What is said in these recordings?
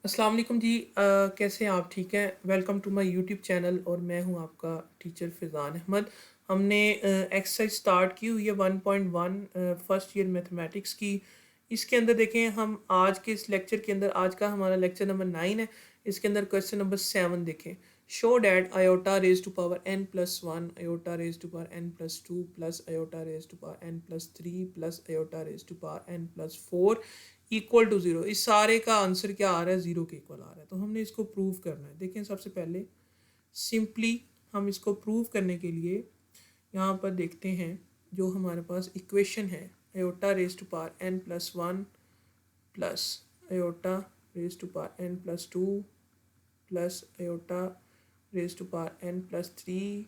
अस्सलाम वालेकुम जी। कैसे हैं आप? ठीक हैं? Welcome to my YouTube channel और मैं हूं आपका टीचर फ़ैज़ान अहमद। हमने एक्सरसाइज स्टार्ट की हुई है 1.1 फर्स्ट ईयर मैथमेटिक्स की। इसके अंदर देखें हम आज के इस लेक्चर के अंदर आज का हमारा लेक्चर नंबर 9 है। इसके अंदर क्वेश्चन नंबर 7 देखें। Show that iota raise to power n plus 1 iota raise to power n plus 2 plus iota raise to power n plus 3 plus iota raise to power n plus 4 equal to zero. इस सारे का answer क्या आ रहा है? Zero के equal आ रहा है। तो हमने इसको प्रूव करना है। देखें सबसे पहले सिंपली हम इसको प्रूव करने के लिए यहाँ पर देखते हैं जो हमारे पास इक्वेशन है iota raise to power n plus 1 plus iota raise to power n plus 2 plus iota raise to power n plus 3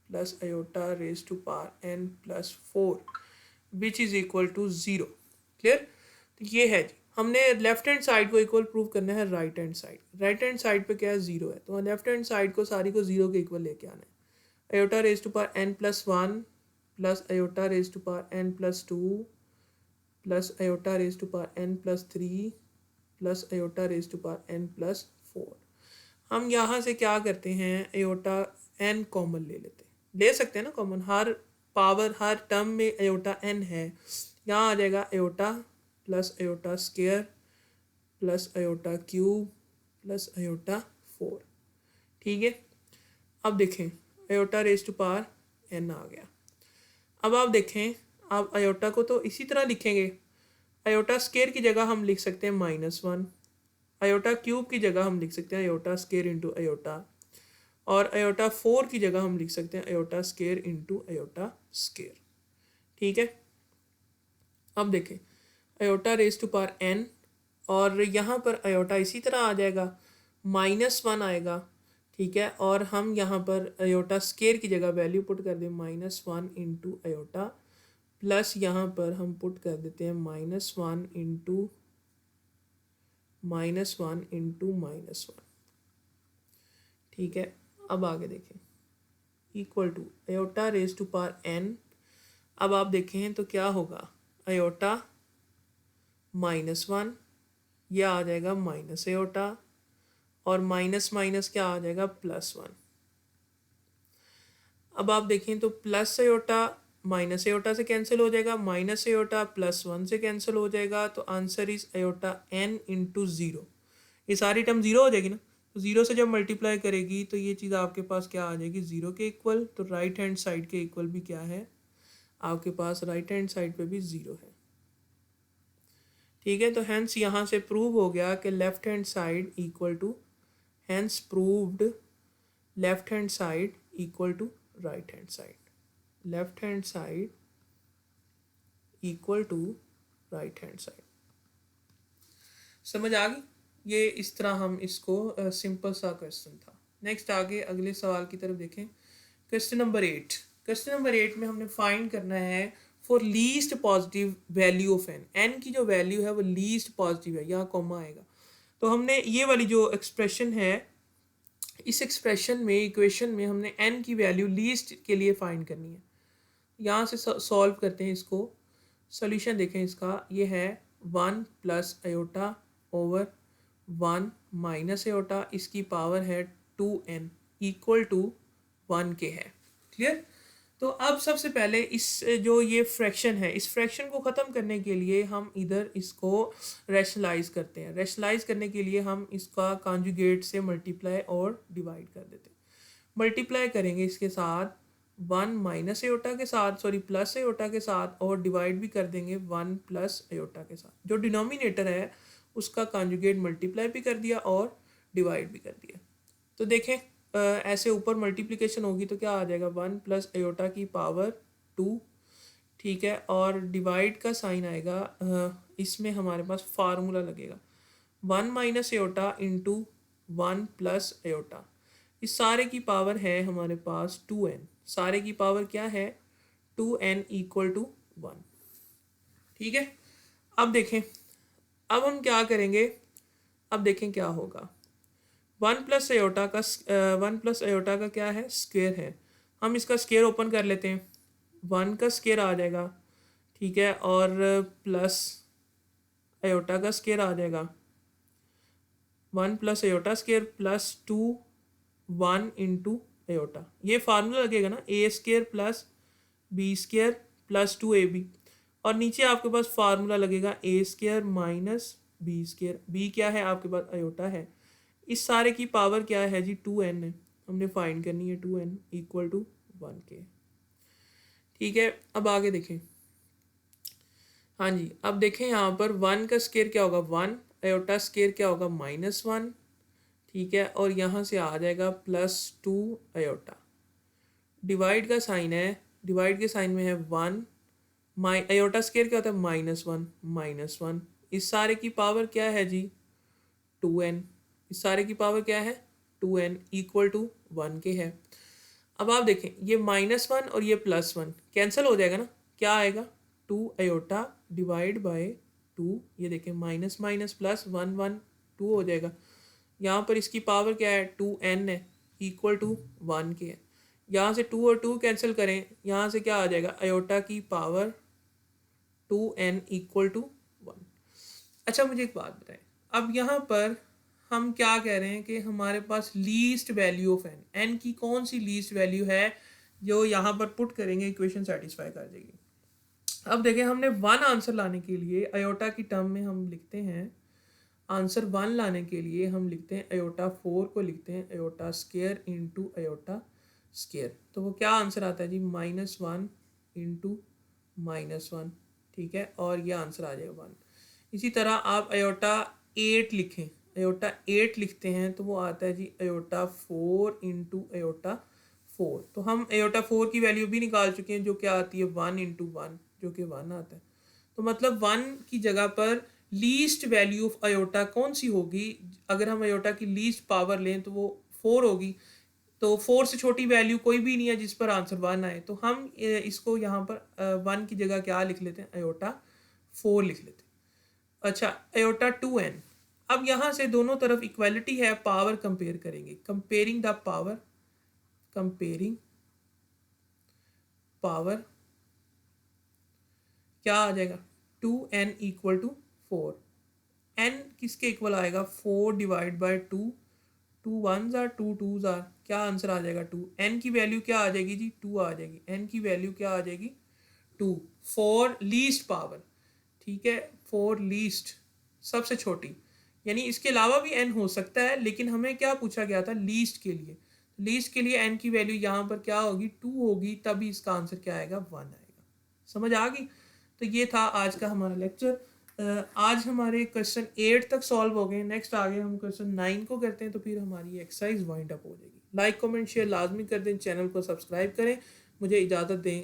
plus iota raise to power n plus 4 which is equal to zero. Clear? तो ये है जी। हमने left hand side को equal prove करना है right hand side. Right hand side पे क्या है? ज़ीरो है। तो लेफ्ट हैंड साइड को सारी को ज़ीरो के इक्वल लेके आना है। Iota raise to power n plus 1 plus iota raise to power n plus 2 plus iota raise to power n plus 3 plus iota raise to power n plus 4। हम यहाँ से क्या करते हैं? आयोटा n कॉमन ले लेते हैं। ले सकते हैं ना कॉमन, हर पावर हर टर्म में आयोटा n है। यहाँ आ जाएगा iota plus iota square plus iota cube plus iota 4। ठीक है। अब देखें iota raise to power n आ गया। अब आप देखें, आप आयोटा को तो इसी तरह लिखेंगे। आयोटा स्क्वायर की जगह हम लिख सकते हैं -1। आयोटा क्यूब की जगह हम लिख सकते हैं आयोटा स्क्वायर इंटू आयोटा। और आयोटा 4 की जगह हम लिख सकते हैं iota square into iota square. ठीक है। अब देखें iota raise to power n और यहाँ पर आयोटा इसी तरह आ जाएगा, -1 आएगा। ठीक है। और हम यहाँ पर आयोटा स्क्वायर की जगह वैल्यू पुट कर दें -1 इंटू आयोटा प्लस यहाँ पर हम पुट कर देते हैं -1 इंटू -1। ठीक है। अब आगे देखें equal to iota raise to power n। अब आप देखें तो क्या होगा? आयोटा -1 यह आ जाएगा माइनस आयोटा और माइनस माइनस क्या आ जाएगा? +1। अब आप देखें तो प्लस आयोटा माइनस आयोटा से कैंसिल हो जाएगा, माइनस आयोटा +1 से कैंसिल हो जाएगा। तो answer is iota n into zero. ये सारी टर्म ज़ीरो हो जाएगी ना। तो ज़ीरो से जब मल्टीप्लाई करेगी तो ये चीज़ आपके पास क्या आ जाएगी? ज़ीरो के इक्वल। तो राइट हैंड साइड के इक्वल भी क्या है आपके पास? राइट हैंड साइड पे भी ज़ीरो है। ठीक है। तो हैंस यहाँ से प्रूव हो गया कि left hand side equal to, hence proved left hand side equal to right hand side. Left hand side equal to right hand side. समझ आ गई? ये इस तरह हम इसको सिंपल सा क्वेश्चन था। नेक्स्ट आगे अगले सवाल की तरफ देखें। Question number 8। क्वेश्चन नंबर 8 में हमने फाइंड करना है for least positive value of n की जो वैल्यू है वो लीस्ट पॉजिटिव है, यहाँ कॉमा आएगा। तो हमने ये वाली जो एक्सप्रेशन है, इस एक्सप्रेशन में इक्वेशन में हमने n की वैल्यू लीस्ट के लिए फाइंड करनी है। यहाँ से सॉल्व करते हैं इसको। सोल्यूशन देखें इसका, ये है 1 plus iota over 1 minus iota, इसकी पावर है 2n इक्वल टू 1 के है। क्लियर? तो अब सबसे पहले इस जो ये फ्रैक्शन है, इस फ्रैक्शन को ख़त्म करने के लिए हम इधर इसको रैशनलाइज करते हैं। रैशनलाइज करने के लिए हम इसका कॉन्जुगेट से मल्टीप्लाई और डिवाइड कर देते हैं। मल्टीप्लाई करेंगे इसके साथ 1 माइनस एयोटा के साथ, सॉरी प्लस एयोटा के साथ, और डिवाइड भी कर देंगे 1 प्लस एयोटा के साथ। जो डिनोमिनेटर है उसका कॉन्जुगेट मल्टीप्लाई भी कर दिया और डिवाइड भी कर दिया। तो देखें ऐसे ऊपर मल्टीप्लिकेशन होगी तो क्या आ जाएगा? 1 प्लस एयोटा की पावर 2। ठीक है। और डिवाइड का साइन आएगा, इसमें हमारे पास फार्मूला लगेगा 1 minus aorta into 1 plus aorta. इस सारे की पावर है हमारे पास 2n। सारे की पावर क्या है? 2n equal to 1। ठीक है। अब देखें, अब हम क्या करेंगे? अब देखें क्या होगा। 1 प्लस एयोटा का 1 प्लस एयोटा का क्या है? स्क्वायर है। हम इसका स्क्वायर ओपन कर लेते हैं, 1 का स्क्वायर आ जाएगा। ठीक है। और प्लस एयोटा का स्क्वायर आ जाएगा। 1 plus iota square plus 2 1 into iota, ये फार्मूला लगेगा ना, a square plus b square plus 2ab, और नीचे आपके पास फार्मूला लगेगा a square minus b square. B क्या है आपके पास, अयोटा है। इस सारे की पावर क्या है जी, 2n है, हमने फाइंड करनी है 2n इक्वल टू 1 के। ठीक है, अब आगे देखें। हाँ जी, अब देखें यहाँ पर 1 का स्केयर क्या होगा 1, अयोटा स्केयर क्या होगा -1, ठीक है, और यहाँ से आ जाएगा +2 अयोटा। डिवाइड का साइन है, डिवाइड के साइन में है 1, अयोटा स्केयर क्या होता है -1, इस सारे की पावर क्या है जी 2n, इस सारे की पावर क्या है 2n इक्वल टू 1 के है। अब आप देखें ये -1 और ये +1 कैंसिल हो जाएगा ना, क्या आएगा 2 अयोटा डिवाइड बाय 2, ये देखें माइनस माइनस प्लस 1 1 2 हो जाएगा। यहाँ पर इसकी पावर क्या है 2n है इक्वल टू 1 के है। यहाँ से 2 और 2 कैंसिल करें, यहाँ से क्या आ जाएगा अयोटा की पावर 2n इक्वल टू 1। अच्छा मुझे एक बात बताएं, अब यहाँ पर हम क्या कह रहे हैं कि हमारे पास लीस्ट वैल्यू ऑफ n की कौन सी लीस्ट वैल्यू है जो यहाँ पर पुट करेंगे इक्वेशन सेटिस्फाई कर जाएगी। अब देखें हमने 1 आंसर लाने के लिए अयोटा की टर्म में हम लिखते हैं, आंसर 1 लाने के लिए हम लिखते हैं अयोटा 4 को लिखते हैं iota square into iota square, तो वो क्या आंसर आता है जी -1 इंटू -1, ठीक है, और ये आंसर आ जाएगा 1। इसी तरह आप अयोटा 8 लिखें, अयोटा 8 लिखते हैं तो वो आता है जी अयोटा 4 इंटू अयोटा 4, तो हम अयोटा 4 की वैल्यू भी निकाल चुके हैं जो क्या आती है 1 इंटू 1 जो कि 1 आता है। तो मतलब 1 की जगह पर लीस्ट वैल्यू ऑफ अयोटा कौन सी होगी, अगर हम अयोटा की लीस्ट पावर लें तो वो 4 होगी, तो 4 से छोटी वैल्यू कोई भी नहीं है जिस पर आंसर 1 आए, तो हम इसको यहाँ पर 1 की जगह क्या लिख लेते हैं अयोटा 4 लिख लेते हैं। अच्छा अयोटा 2n, अब यहाँ से दोनों तरफ इक्वालिटी है, पावर कंपेयर करेंगे, comparing the power, comparing power क्या आ जाएगा 2n इक्वल टू 4, n किसके इक्वल आएगा 4 divide by 2, 2 1s are 2 2s are, क्या आंसर आ जाएगा 2, n की वैल्यू क्या आ जाएगी जी 2 आ जाएगी, n की वैल्यू क्या आ जाएगी 2 फॉर लीस्ट पावर, ठीक है, फॉर लीस्ट सबसे छोटी, यानी इसके अलावा भी n हो सकता है लेकिन हमें क्या पूछा गया था लीस्ट के लिए, लीस्ट के लिए n की वैल्यू यहाँ पर क्या होगी 2 होगी, तभी इसका आंसर क्या आएगा 1 आएगा। समझ आ गई। तो ये था आज का हमारा लेक्चर। आज हमारे क्वेश्चन 8 तक सॉल्व हो गए, नेक्स्ट आगे हम क्वेश्चन 9 को करते हैं, तो फिर हमारी एक्सरसाइज वाइंड अप हो जाएगी। लाइक कमेंट शेयर लाजमी कर दें, चैनल को सब्सक्राइब करें, मुझे इजाज़त दें।